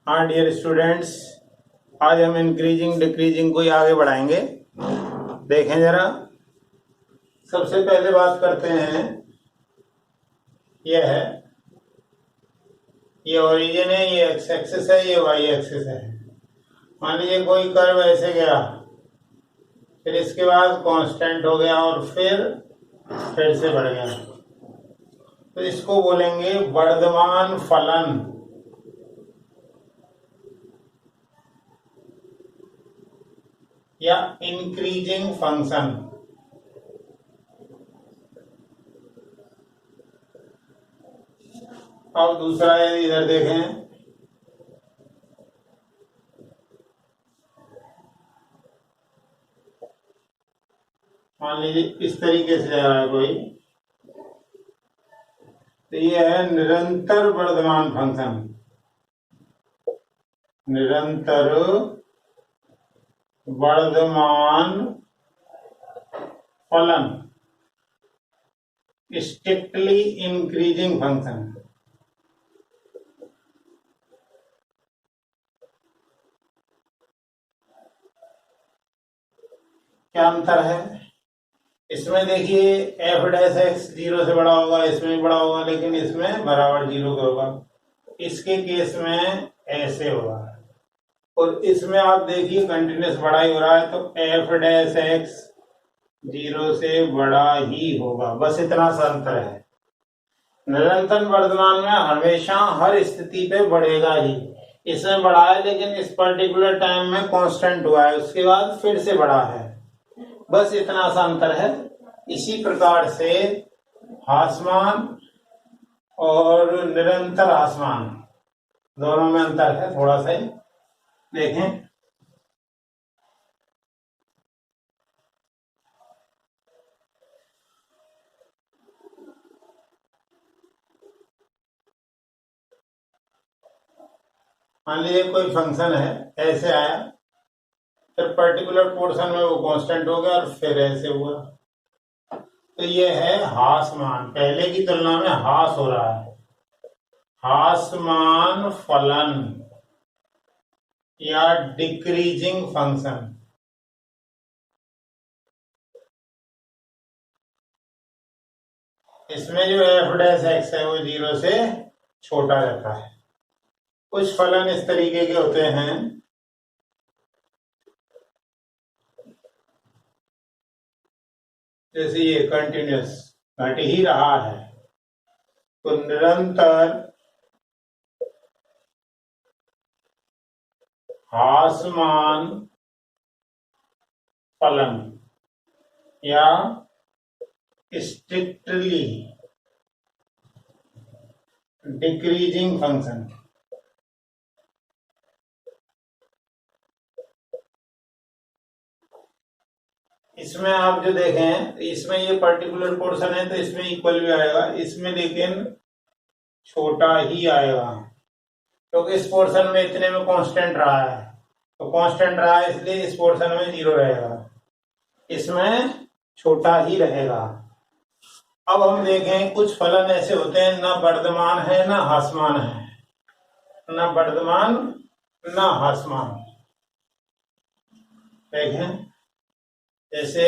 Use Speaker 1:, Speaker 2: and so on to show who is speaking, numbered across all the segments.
Speaker 1: हाँ dear students, आज हम इंक्रीजिंग डिक्रीजिंग को ही आगे बढ़ाएंगे। देखें जरा, सबसे पहले बात करते हैं। यह है, ये ओरिजिन है, ये एक्स एक्सिस है, ये वाई एक्सिस है। मान लीजिए कोई कर्व ऐसे गया, फिर इसके बाद कांस्टेंट हो गया और फिर से बढ़ गया, तो इसको बोलेंगे वर्धमान फलन या इंक्रीजिंग फंक्शन। अब दूसरा है, इधर देखें, मान लीजिए इस तरीके से जा रहा है कोई, तो ये है निरंतर वर्धमान फंक्शन। निरंतर वर्धमान फलन, स्ट्रिक्टली इंक्रीजिंग फंक्शन। क्या अंतर है इसमें? देखिए, एफ डैश एक्स 0 से बड़ा होगा, इसमें भी बड़ा होगा, लेकिन इसमें बराबर 0 का होगा। इसके केस में ऐसे होगा, और इसमें आप देखिए कंटिन्यूस बड़ा ही हो रहा है, तो एफ डैश एक्स 0 से बड़ा ही होगा। बस इतना सा अंतर है। निरंतर वर्धमान में हमेशा हर स्थिति पे बढ़ेगा ही। इसमें बढ़ा है, लेकिन इस पर्टिकुलर टाइम में कांस्टेंट हुआ है, उसके बाद फिर से बढ़ा है। बस इतना सा अंतर है। इसी प्रकार से ह्रासमान और निरंतर ह्रासमान दोनों में अंतर है, थोड़ा सा ही देखें। मान लीजिए कोई फंक्शन है, ऐसे आया, फिर पर्टिकुलर पोर्शन में वो कांस्टेंट हो गया और फिर ऐसे हुआ, तो ये है ह्रासमान। पहले की तुलना में ह्रास हो रहा है। ह्रासमान फलन या डिक्रीजिंग फंक्शन। इसमें जो एफ डैश एक्स है वो 0 से छोटा रहता है। कुछ फलन इस तरीके के होते हैं, जैसे ये कंटिन्यूस घट ही रहा है, तो निरंतर ह्रासमान फलन या स्ट्रिक्टली डिक्रीजिंग फंक्शन। इसमें आप जो देखें, इसमें ये पर्टिकुलर पोर्शन है तो इसमें इक्वल भी आएगा, इसमें लेकिन छोटा ही आएगा, क्योंकि इस पोर्शन में इतने में कांस्टेंट रहा है, तो कांस्टेंट रहा है इसलिए इस पोर्शन में 0 रहेगा, इसमें छोटा ही रहेगा। अब हम देखें, कुछ फलन ऐसे होते हैं, ना वर्धमान है ना ह्रासमान है, ना वर्धमान ना ह्रासमान। देखें, जैसे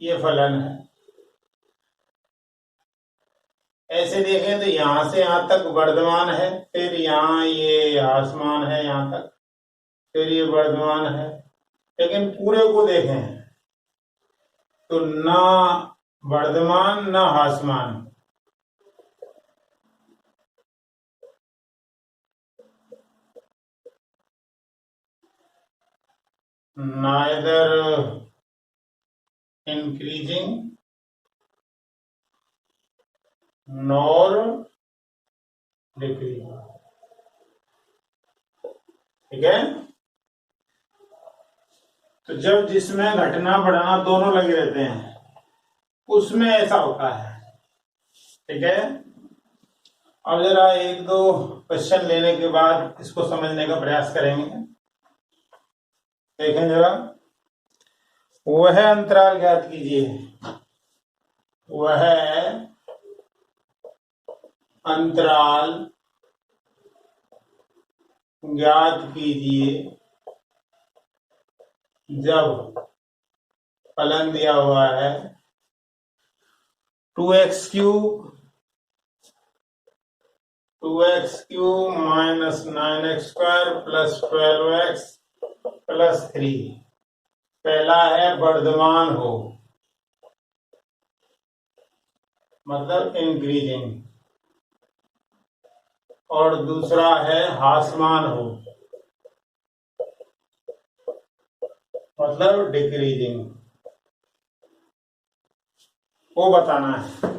Speaker 1: ये फलन है, ऐसे देखें तो यहां से यहां तक वर्धमान है, फिर यहाँ ये ह्रासमान है यहां तक, फिर ये वर्धमान है। लेकिन पूरे को देखें तो ना वर्धमान ना ह्रासमान। neither increasing nor decreasing। ठीक है, तो जब जिसमें घटना बढ़ना दोनों लगे रहते हैं, उसमें ऐसा होता है। ठीक है, अब जरा एक दो क्वेश्चन लेने के बाद इसको समझने का प्रयास करेंगे। देखें जरा, वह अंतराल ज्ञात कीजिए, वह अंतराल ज्ञात कीजिए जब फलन दिया हुआ है 2x³ minus 9x² plus 12x plus 3। पहला है वर्धमान हो, मतलब इंक्रीजिंग, और दूसरा है ह्रासमान हो, मतलब डिक्रीजिंग, वो बताना है।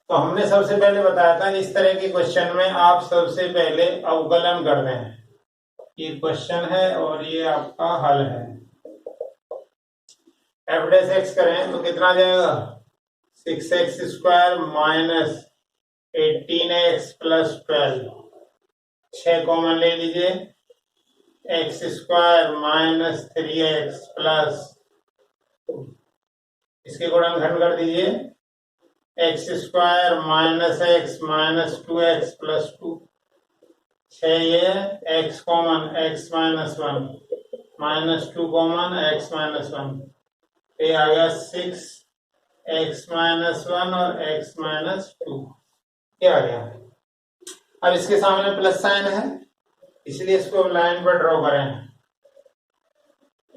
Speaker 1: तो हमने सबसे पहले बताया था इस तरह के क्वेश्चन में आप सबसे पहले अवकलन कर दें। ये क्वेश्चन है और ये आपका हल है। f' करें तो कितना जाएगा 6x² minus 18x plus 12। 6 common ले लीजिए, x² माइनस 3x प्लस, इसके गुणनखंड कर दीजिए, x² minus x minus 2x plus 2। 6 ये x common x minus 1 minus 2 common x minus 1, ये आ गया 6x माइनस 1 और x माइनस 2, ये आ गया। अब इसके सामने प्लस साइन है, इसलिए इसको लाइन पर ड्रॉ करें।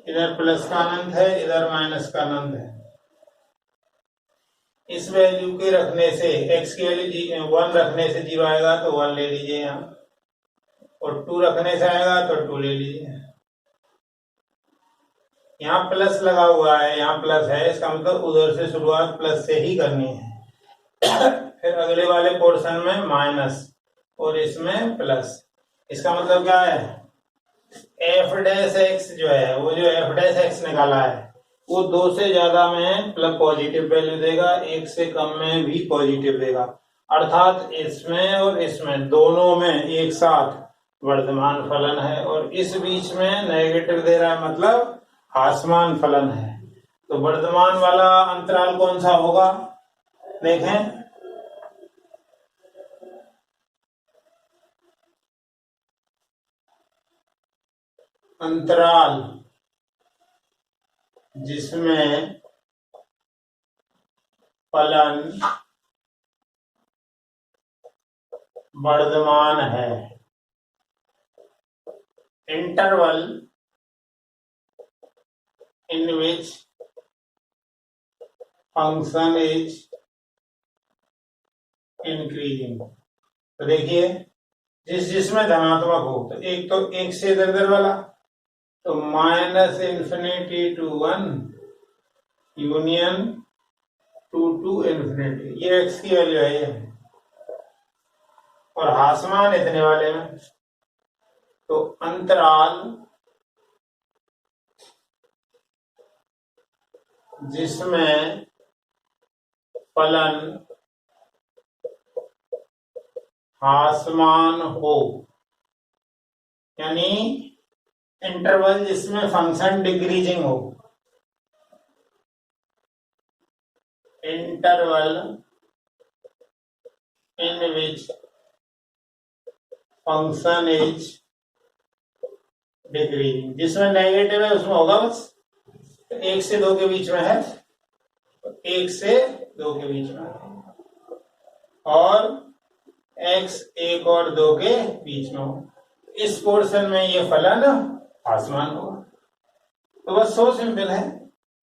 Speaker 1: इधर प्लस का अनंत है, इधर माइनस का अनंत है। इस वैल्यू के रखने से x की वैल्यू 1 रखने से 0 आएगा तो 1 ले लीजिए यहाँ, और 2 रखने से आएगा तो 2 ले लीजिए। यहाँ प्लस लगा हुआ है, यहाँ प्लस है, इसका मतलब उधर से शुरुआत प्लस से ही करनी है। फिर अगले वाले पोर्शन में माइनस और इसमें प्लस। इसका मतलब क्या है, f' जो है, वो जो f' निकाला है वो 2 से ज्यादा में मतलब पॉजिटिव वैल्यू देगा, 1 से कम में भी पॉजिटिव देगा। अर्थात इसमें और इसमें दोनों में एक साथ वर्धमान फलन है, और इस बीच में नेगेटिव दे रहा है, मतलब ह्रासमान फलन है। तो वर्धमान वाला अंतराल कौन सा होगा, देखें। अंतराल जिसमें फलन वर्धमान है, interval in which function is increasing। तो देखिए जिसमें धनात्मक हो, तो एक तो 1 से इधर वाला, तो minus infinity to 1 union 2 to infinity, ये x की वैल्यू है ये, और ह्रासमान इतने वाले में। तो अंतराल जिसमें फलन ह्रासमान हो, यानी इंटरवल जिसमें फंक्शन डिक्रीजिंग हो, interval in which function is decreasing, जिसमें नेगेटिव है उसमें होगा बस, 1 से 2 के बीच में है, 1 से 2 के बीच में है, और x 1 और 2 के बीच में हो, इस पोर्शन में ये फलन ह्रासमान होगा। तो बस सो सिंपल है।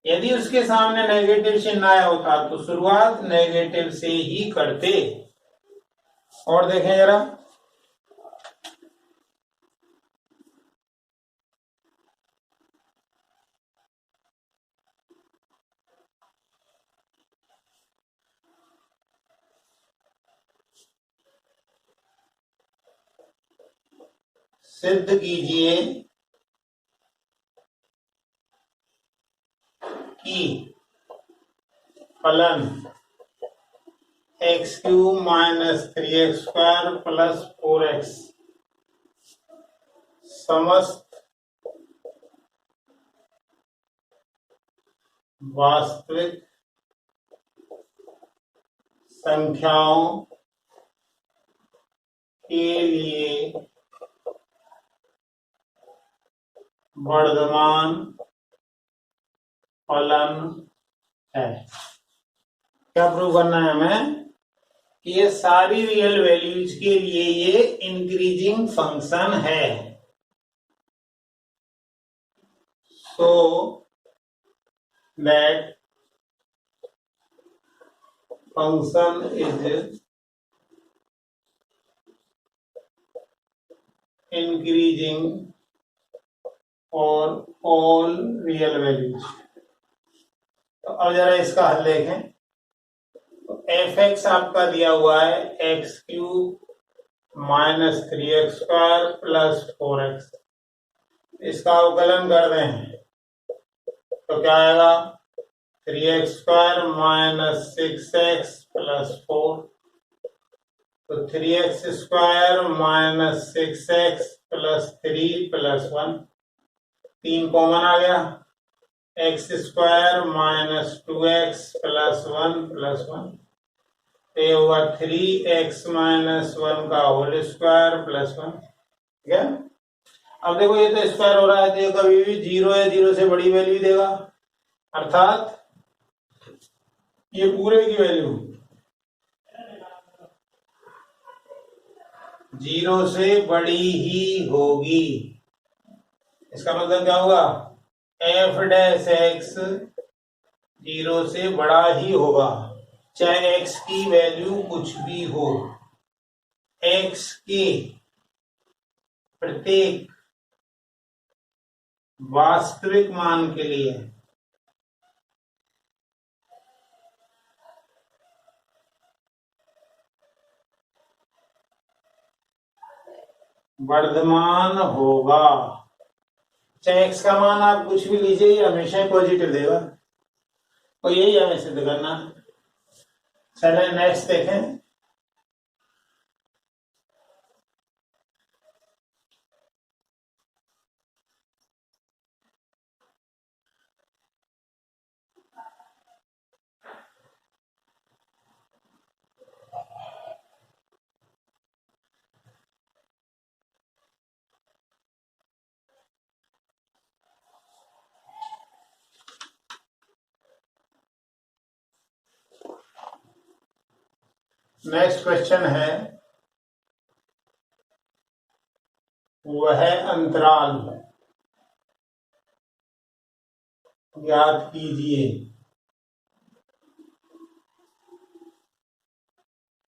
Speaker 1: यदि उसके सामने नेगेटिव चिन्ह आया होता तो शुरुआत नेगेटिव से ही करते। और देखें जरा, सिद्ध कीजिए कि फलन x³ minus 3x² plus 4x समस्त वास्तविक संख्याओं के लिए वर्धमान फलन है। क्या प्रूव करना है हमें कि ये सारी रियल वैल्यूज के लिए ये इंक्रीजिंग फंक्शन है। So that function is increasing और ऑल रियल वैल्यूज। तो अब जरा इसका हल देखें। तो एफ एक्स आपका दिया हुआ है x cube minus 3x² plus 4x। इसका अवकलन कर दें तो क्या आएगा 3x² माइनस 6x प्लस 4। तो 3x² minus 6x plus 3 plus 1, 3 common आ गया। x² minus 2x plus 1 plus 1, तो ये हुआ 3x माइनस 1 का होल स्क्वायर प्लस 1। ठीक है। अब देखो ये तो स्क्वायर हो रहा है, तो ये कभी भी 0 है, 0 से बड़ी वैल्यू देगा, अर्थात ये पूरे की वैल्यू 0 से बड़ी ही होगी। इसका मतलब क्या होगा एफ डैश एक्स 0 से बड़ा ही होगा, चाहे x की वैल्यू कुछ भी हो। x के प्रत्येक वास्तविक मान के लिए वर्धमान होगा, चाहे x का मान आप कुछ भी लीजिए, ये हमेशा पॉजिटिव देगा, और यही हमें सिद्ध करना। चलिए नेक्स्ट देखें। नेक्स्ट क्वेश्चन है वह अंतराल ज्ञात कीजिए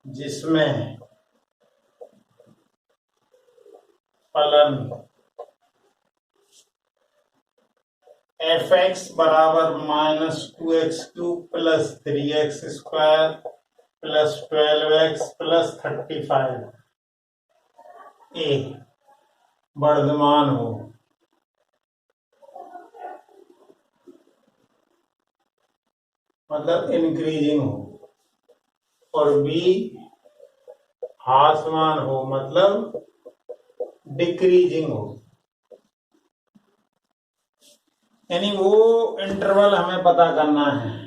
Speaker 1: जिसमें फलन एफ एक्स बराबर -2x³ plus 3x² plus 12x plus 35 ए वर्धमान हो। मतलब इंक्रीजिंग हो, और बी ह्रासमान हो, मतलब डिक्रीजिंग हो। यानी वो इंटरवल हमें पता करना है,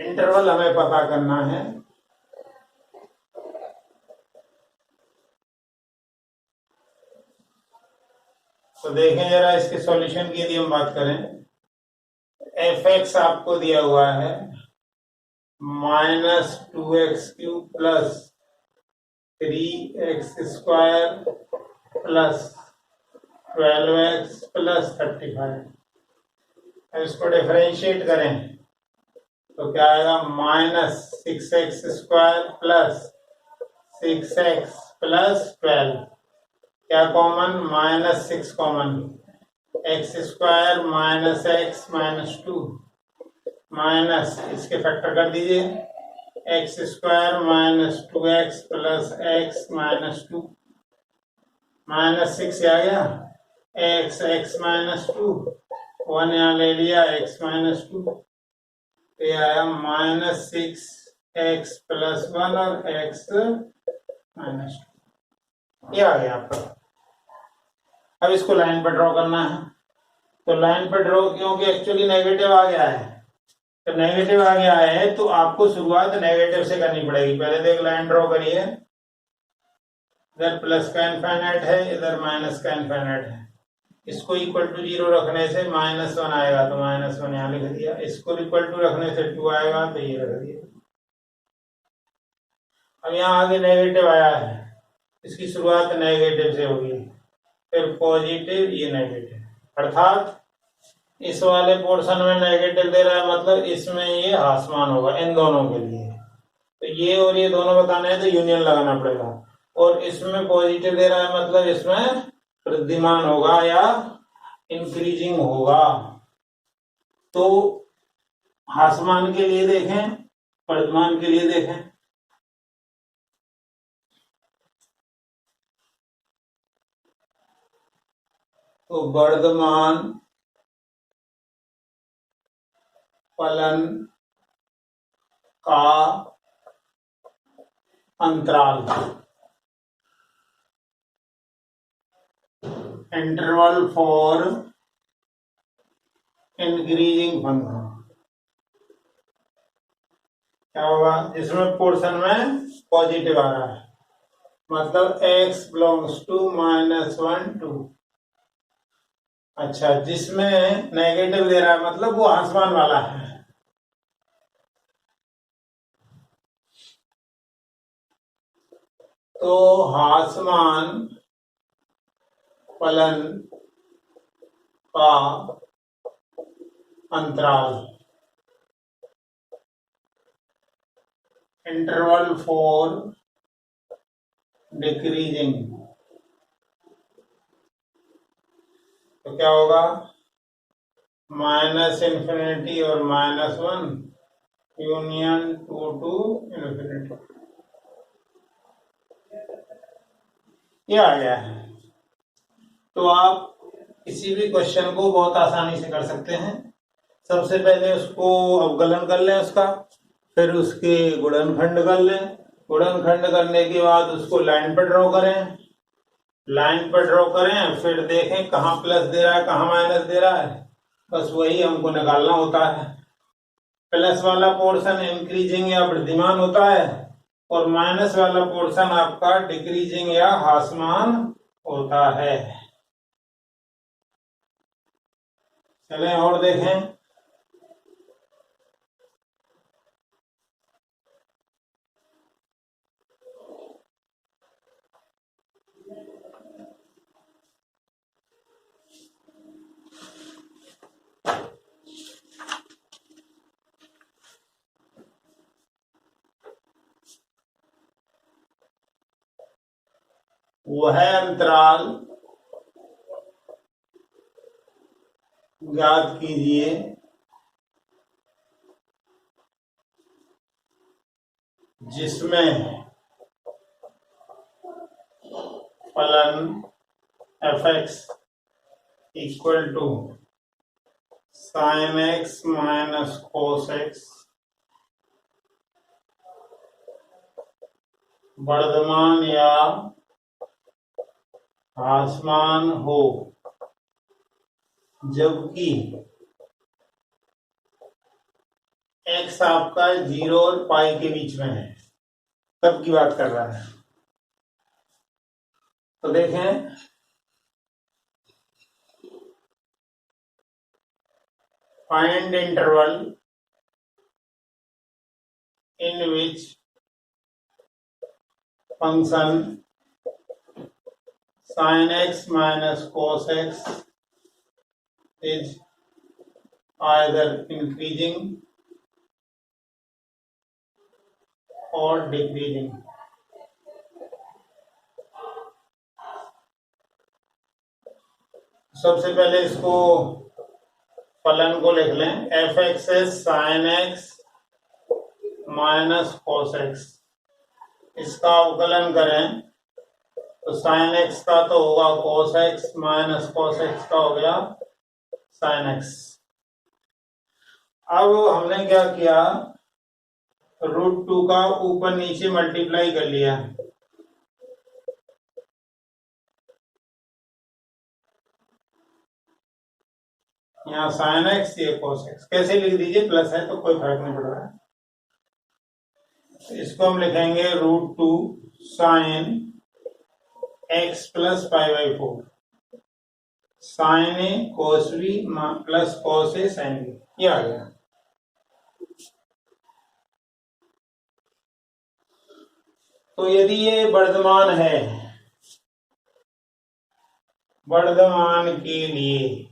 Speaker 1: इंटरवल हमें पता करना है। तो देखें जरा इसके सॉल्यूशन की यदि हम बात करें, एफ एक्स आपको दिया हुआ है -2x³ plus 3x² plus 12x plus 35। अब इसको डिफरेंशिएट करें तो क्या आएगा -6x² प्लस 6x प्लस 12, क्या common -6 common, x² minus x minus 2 minus इसके फैक्टर कर दीजिए x² minus 2x plus x minus 2 -6 आ गया, x माइनस 2 1 यहाँ ले लिया x माइनस 2, तो ये आया -6x प्लस 1 और x माइनस 2, ये आ गया आपका। अब इसको लाइन पर ड्रॉ करना है, तो लाइन पर ड्रॉ क्योंकि एक्चुअली नेगेटिव आ गया है, तो नेगेटिव आ गया है तो आपको शुरुआत नेगेटिव से करनी पड़ेगी। पहले तो एक लाइन ड्रॉ करिए, इधर प्लस का इनफाइनाइट है, इधर माइनस का इनफाइनाइट है। इसको इक्वल टू 0 रखने से -1 आएगा, तो -1 यहाँ लिख दिया। इसको इक्वल टू रखने से 2 आएगा, तो ये रख दिया। अब यहाँ आगे नेगेटिव आया है, इसकी शुरुआत नेगेटिव से होगी, फिर पॉजिटिव, ये नेगेटिव, अर्थात इस वाले पोर्शन में नेगेटिव दे रहा है, मतलब इसमें ये ह्रासमान होगा इन दोनों के लिए। तो ये और ये दोनों बताने हैं तो यूनियन लगाना पड़ेगा। और इसमें पॉजिटिव दे रहा है, मतलब इसमें वृद्धिमान होगा या इंक्रीजिंग होगा। तो ह्रासमान के लिए देखें, वर्धमान के लिए देखें। तो वर्धमान फलन का अंतराल, इंटरवल फॉर इंक्रीजिंग फंक्शन, क्या होगा? इसमें पोर्शन में पॉजिटिव आ रहा है, मतलब x बिलोंग्स टू -1 2। अच्छा, जिसमें नेगेटिव दे रहा है, मतलब वो ह्रासमान वाला है। तो ह्रासमान फलन का अंतराल, इंटरवल फॉर डिक्रीजिंग, तो क्या होगा? -∞ और -1 यूनियन 2 to ∞, ये आ गया है। तो आप किसी भी क्वेश्चन को बहुत आसानी से कर सकते हैं। सबसे पहले उसको अवकलन कर लें उसका, फिर उसके गुणनखंड कर लें, गुणनखंड करने के बाद उसको लाइन पर ड्रॉ करें, लाइन पर ड्रॉ करें, फिर देखें कहाँ प्लस दे रहा है कहाँ माइनस दे रहा है, बस वही हमको निकालना होता है। प्लस वाला पोर्शन इंक्रीजिंग या वृद्धिमान होता है, और माइनस वाला पोर्शन आपका डिक्रीजिंग या ह्रासमान होता है। चलें और देखें। वह अंतराल ज्ञात कीजिए जिसमें फलन f(x) equal to sin x minus cos x वर्धमान या ह्रासमान हो, जबकि x आपका 0 और पाई के बीच में है, तब की बात कर रहा है। तो देखें, find interval in which function sin x minus cos x is either increasing or decreasing। सबसे पहले इसको फलन को लिख लें, f(x) sin x minus cos x, इसका अवकलन करें तो sin x का तो होगा cos x minus cos x का हो गया sin x। अब हमने क्या किया, √2 का ऊपर नीचे मल्टीप्लाई कर लिया, यहाँ sin x ये cos x, कैसे लिख दीजिए, प्लस है तो कोई फर्क नहीं पड़ रहा है। इसको हम लिखेंगे √2 sin X plus pi by four, sine A cos B plus cos A sine B, ये आ गया। तो यदि ये वर्धमान है, वर्धमान के लिए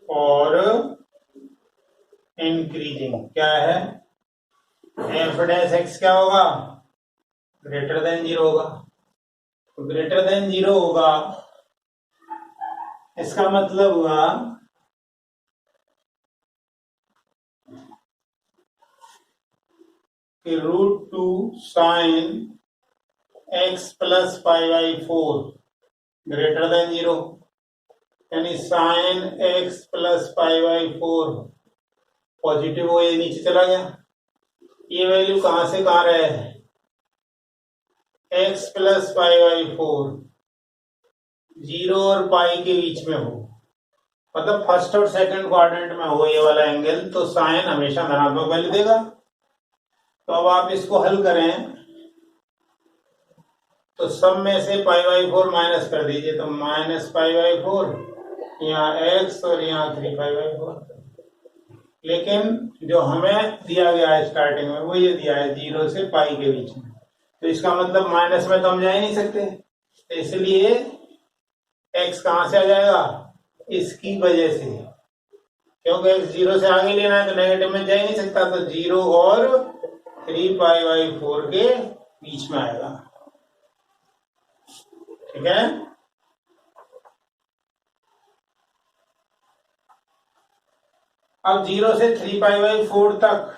Speaker 1: और इंक्रीजिंग क्या है, एफ डैश एक्स क्या होगा, ग्रेटर देन जीरो होगा। तो ग्रेटर देन जीरो होगा, इसका मतलब हुआ कि root two sine x plus pi by four greater than zero, यानी sine x plus pi by four positive हो, ये नीचे चला गया। ये वैल्यू कहां से कहां रहे, x plus pi by four zero और पाई के बीच में हो, मतलब फर्स्ट और सेकंड क्वाड्रेंट में हो ये वाला एंगल, तो साइन हमेशा धनात्मक वैल्यू देगा। तो अब आप इसको हल करें तो सब में से पाई बाई फोर माइनस कर दीजिए, तो माइनस पाई बाई फोर, यहाँ एक्स और यहाँ 3 पाई बाई 4। लेकिन जो हमें दिया गया है स्टार्टिंग में वो ये दिया है जीरो से पाई के बीच में, तो इसका मतलब माइनस में तो हम जा ही नहीं सकते, तो इसलिए एक्स कहां से आ जाएगा, इसकी वजह से, क्योंकि एक्स जीरो से आगे लेना है तो नेगेटिव में जा ही नहीं सकता, तो जीरो और 3 पाई बाई 4 के बीच में आएगा। ठीक है, अब जीरो से 3 पाई बाई 4 तक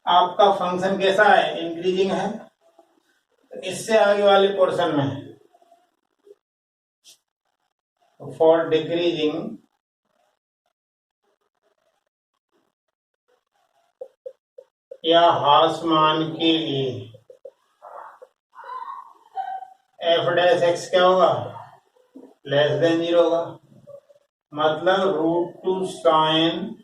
Speaker 1: आपका फंक्शन कैसा है, इंक्रीजिंग है। इससे आगे वाले पोर्शन में फॉर डिक्रीजिंग या हास मान के लिए एफ डैश एक्स क्या होगा, लेस देन जीरो होगा, मतलब root two sine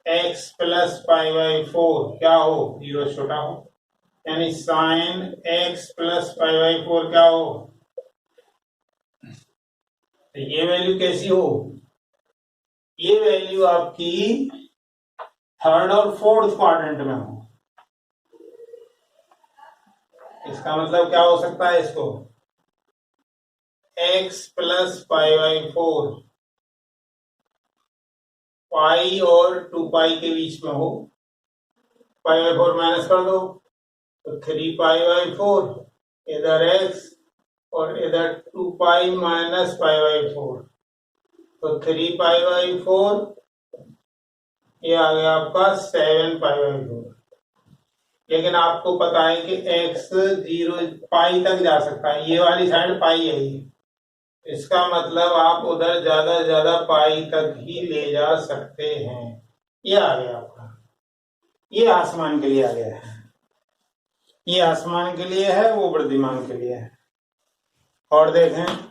Speaker 1: x plus pi by 4 क्या हो, जीरो छोटा हो, यानी sine x plus pi by 4 क्या हो, तो ये वैल्यू कैसी हो, ये वैल्यू आपकी थर्ड और फोर्थ क्वाड्रेंट में हो। इसका मतलब क्या हो सकता है, इसको एक्स प्लस पाई बाई 4 पाई और 2 पाई के बीच में हो, पाई बाई 4 माइनस कर दो तो 3 पाई बाई 4, इधर एक्स और इधर 2 पाई माइनस पाई बाई 4, तो 3 पाई बाई 4, ये आ गया आपका 7 पाई बाई 4। लेकिन आपको पता है कि x जीरो पाई तक जा सकता है, ये वाली साइड पाई है ये, इसका मतलब आप उधर ज्यादा ज्यादा पाई तक ही ले जा सकते हैं। ये आ गया आपका, ये आसमान के लिए आ गया है, ये आसमान के लिए है, वो वृद्धिमान के लिए है। और देखें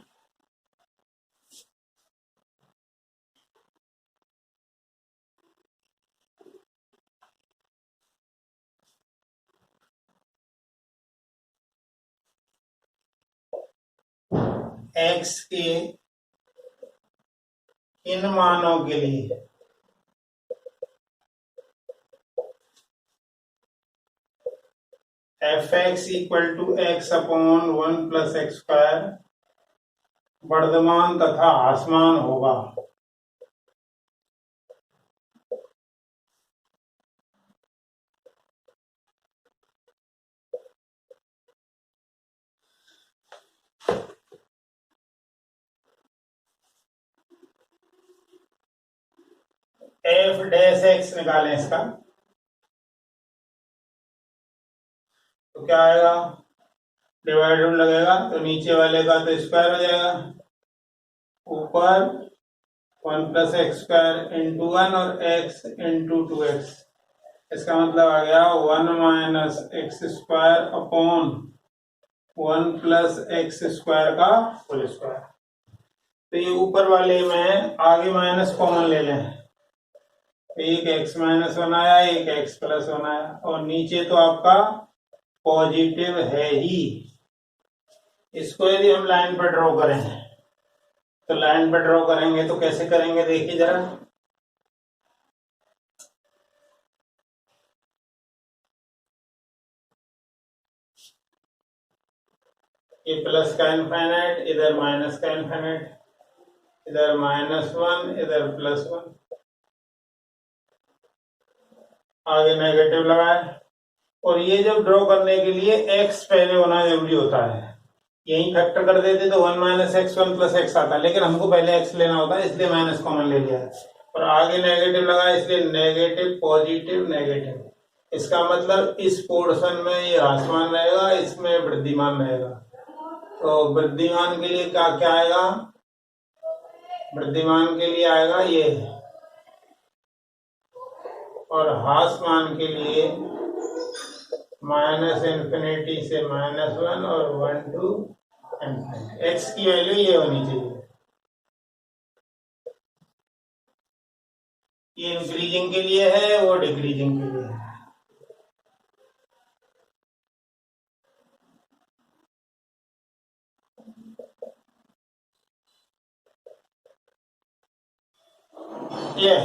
Speaker 1: x के इन मानों के लिए F X equal to X upon 1 plus X square वर्धमान तथा आसमान होगा। एफ डैश एक्स निकालें इसका, तो क्या आएगा, डिवाइडेड लगेगा तो नीचे वाले का तो स्क्वायर हो जाएगा, ऊपर 1 प्लस एक्स स्क्वायर इंटू 1 और x इंटू 2x, इसका मतलब आ गया 1 minus x square upon 1 plus X square का होल स्क्वायर। तो ये ऊपर वाले में आगे माइनस कॉमन ले लें, एक एक्स माइनस वन आया, एक एक्स प्लस वन आया, और नीचे तो आपका पॉजिटिव है ही। इसको यदि हम लाइन पर ड्रॉ करें तो लाइन पर ड्रॉ करेंगे तो कैसे करेंगे देखिए जरा। ये प्लस का इनफाइनाइट, इधर माइनस का इनफाइनाइट, इधर माइनस वन, इधर प्लस वन, आगे नेगेटिव लगाए। और ये जब ड्रॉ करने के लिए x पहले होना जरूरी होता है, यही फैक्टर कर देते तो one minus x one plus x आता, लेकिन हमको पहले x लेना होता है इसलिए माइनस कॉमन ले लिया, और आगे नेगेटिव लगा इसलिए नेगेटिव पॉजिटिव नेगेटिव। इसका मतलब इस पोर्शन में ये ह्रासमान रहेगा, इसमें वृद्धिमान रहेगा। तो वृद्धिमान के लिए क्या क्या आएगा, वृद्धिमान के लिए आएगा ये, और ह्रासमान के लिए माइनस इन्फिनिटी से माइनस वन और वन टू इन्फिनिटी। एक्स की वैल्यू ये होनी चाहिए, ये इंक्रीजिंग के लिए है, वो डिक्रीजिंग के लिए है। ये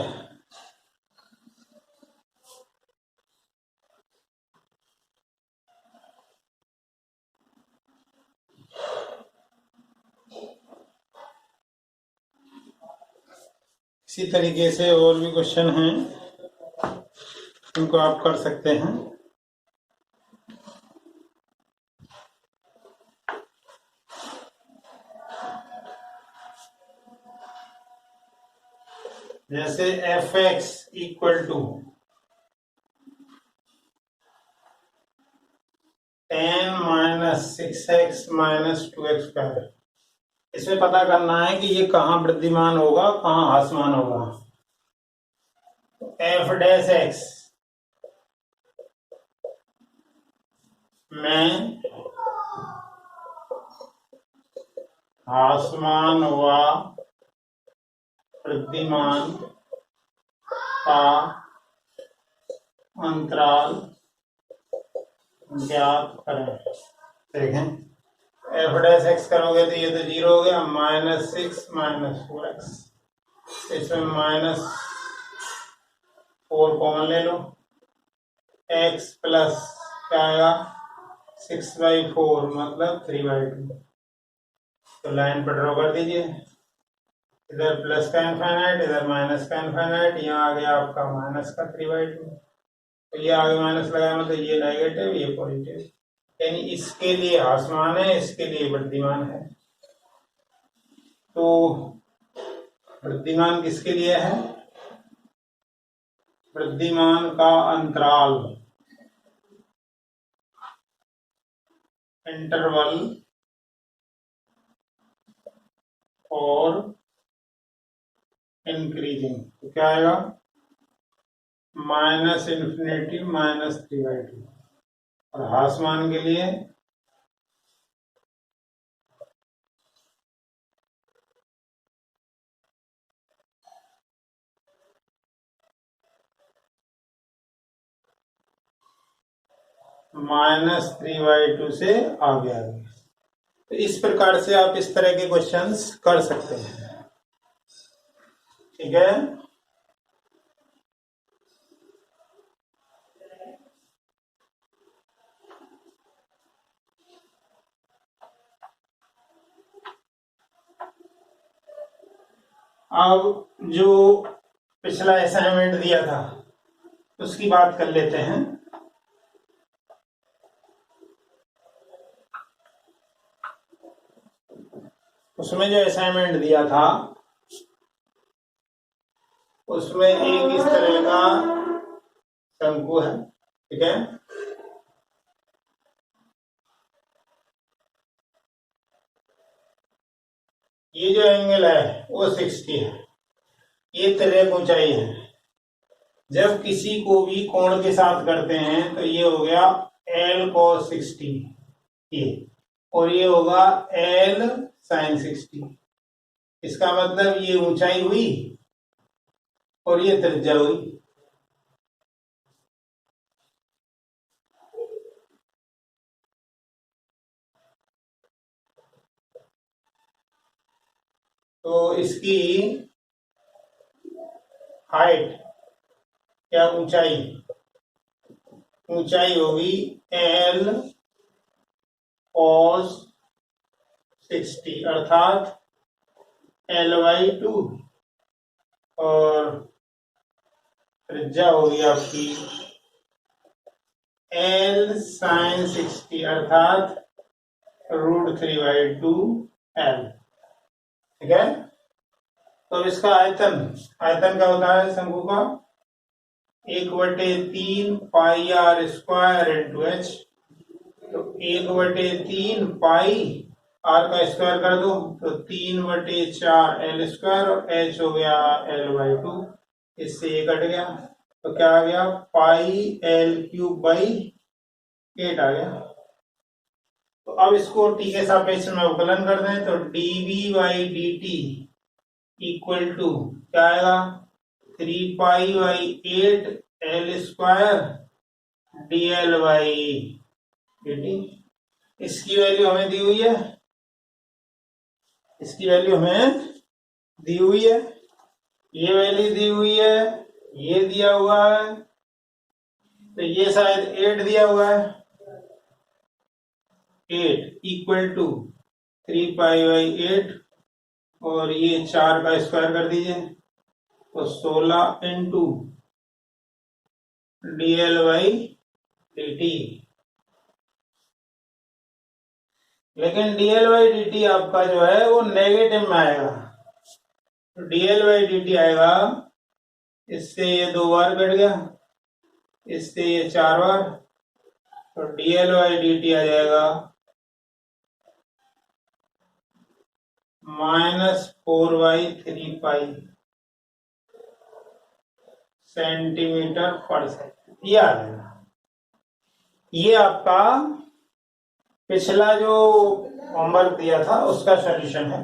Speaker 1: इसी तरीके से और भी क्वेश्चन हैं, उनको आप कर सकते हैं। जैसे F X equal to 10 minus 6x minus 2x square, इसमें पता करना है कि ये कहाँ वृद्धिमान होगा कहाँ ह्रासमान होगा। एफ डैश एक्स में ह्रासमान व वृद्धिमान का अंतराल ज्ञात करें। देखें एफ डैश एक्स करोगे तो ये तो जीरो हो गया, माइनस 6 माइनस 4x, इसमें माइनस 4 कॉमन ले लो, x प्लस क्या आएगा 6/4 मतलब 3/2। तो लाइन पर ड्रॉ कर दीजिए, इधर प्लस का इनफाइनाइट, इधर माइनस का इनफाइनाइट, यहाँ आ गया आपका माइनस का 3/2। तो ये आगे माइनस लगाया मतलब ये नेगेटिव ये पॉजिटिव, यानी इसके लिए ह्रासमान है, इसके लिए वृद्धिमान है। तो वृद्धिमान किसके लिए है, वृद्धिमान का अंतराल इंटरवल और इंक्रीजिंग, तो क्या आएगा माइनस इन्फिनिटी माइनस 3/2। और ह्रासमान के लिए माइनस 3/2 से आगे आ गया। तो इस प्रकार से आप इस तरह के क्वेश्चंस कर सकते हैं, ठीक है। अब जो पिछला असाइनमेंट दिया था उसकी बात कर लेते हैं। उसमें जो असाइनमेंट दिया था उसमें एक इस तरह का शंकु है, ठीक है। ये जो एंगल है वो 60 है, ये 3 ऊंचाई है। जब किसी को भी कोण के साथ करते हैं तो ये हो गया L cos 60 ये, और ये होगा L sin 60। इसका मतलब ये ऊंचाई हुई और ये त्रिज्या हुई। तो इसकी हाइट क्या ऊंचाई होगी L cos 60 अर्थात L/2 और त्रिज्या होगी आपकी L sin 60 अर्थात √3/2L। ठीक है। तो अब इसका आयतन क्या होता है शंकु का 1/3 पाई r स्क्वायर इंटू एच। तो 1/3 पाई r का स्क्वायर कर दो तो 3/4 L स्क्वायर और h हो गया L/2। इससे ये कट गया तो क्या आ गया पाई L³/8 आ गया। तो अब इसको t के सापेक्ष में अवकलन कर दें तो dv/dt इक्वल टू क्या आएगा 3π/8 L स्क्वायर dl/dt। इसकी वैल्यू हमें दी हुई है, ये वैल्यू दी हुई है, ये दिया हुआ है, तो ये शायद 8 दिया हुआ है। 8 इक्वल टू 3π/8 और ये 4 का स्क्वायर कर दीजिए तो 16 इंटू dl/dt। लेकिन dl/dt आपका जो है वो नेगेटिव में आएगा। तो dl/dt आएगा, इससे ये 2 बार कट गया, इससे ये 4 बार, तो dl/dt आ जाएगा -4/3π सेंटीमीटर पर सेकंड। ये आ जाएगा। ये आपका पिछला जो होमवर्क दिया था उसका सॉल्यूशन है।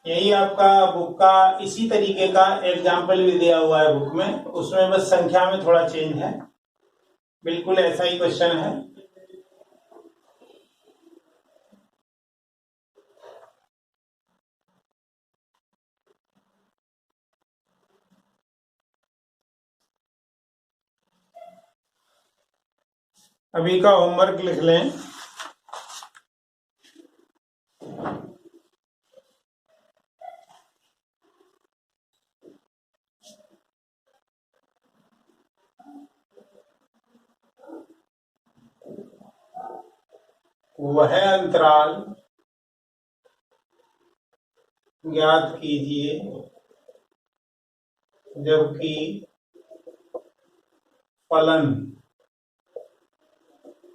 Speaker 1: यही आपका बुक का इसी तरीके का एग्जाम्पल भी दिया हुआ है बुक में, उसमें बस संख्या में थोड़ा चेंज है, बिल्कुल ऐसा ही क्वेश्चन है। अभी का होमवर्क लिख लें। वह अंतराल ज्ञात कीजिए जबकि फलन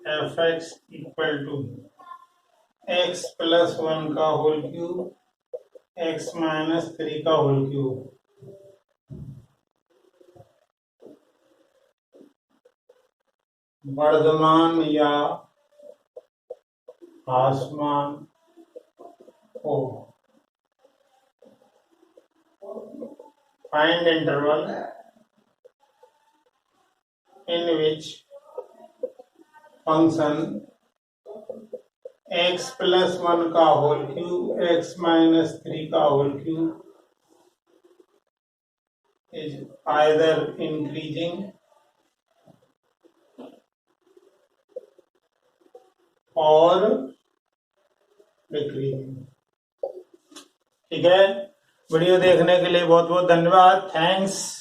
Speaker 1: f(x) इक्वल टू x + 1 का होल क्यूब x - 3 का होल क्यूब। वर्धमान या ह्रासमान हो। Find interval in which function x + 1 का होल क्यूब x - 3 का whole cube is either increasing और डिक्रीजिंग। ठीक है, वीडियो देखने के लिए बहुत बहुत धन्यवाद। थैंक्स।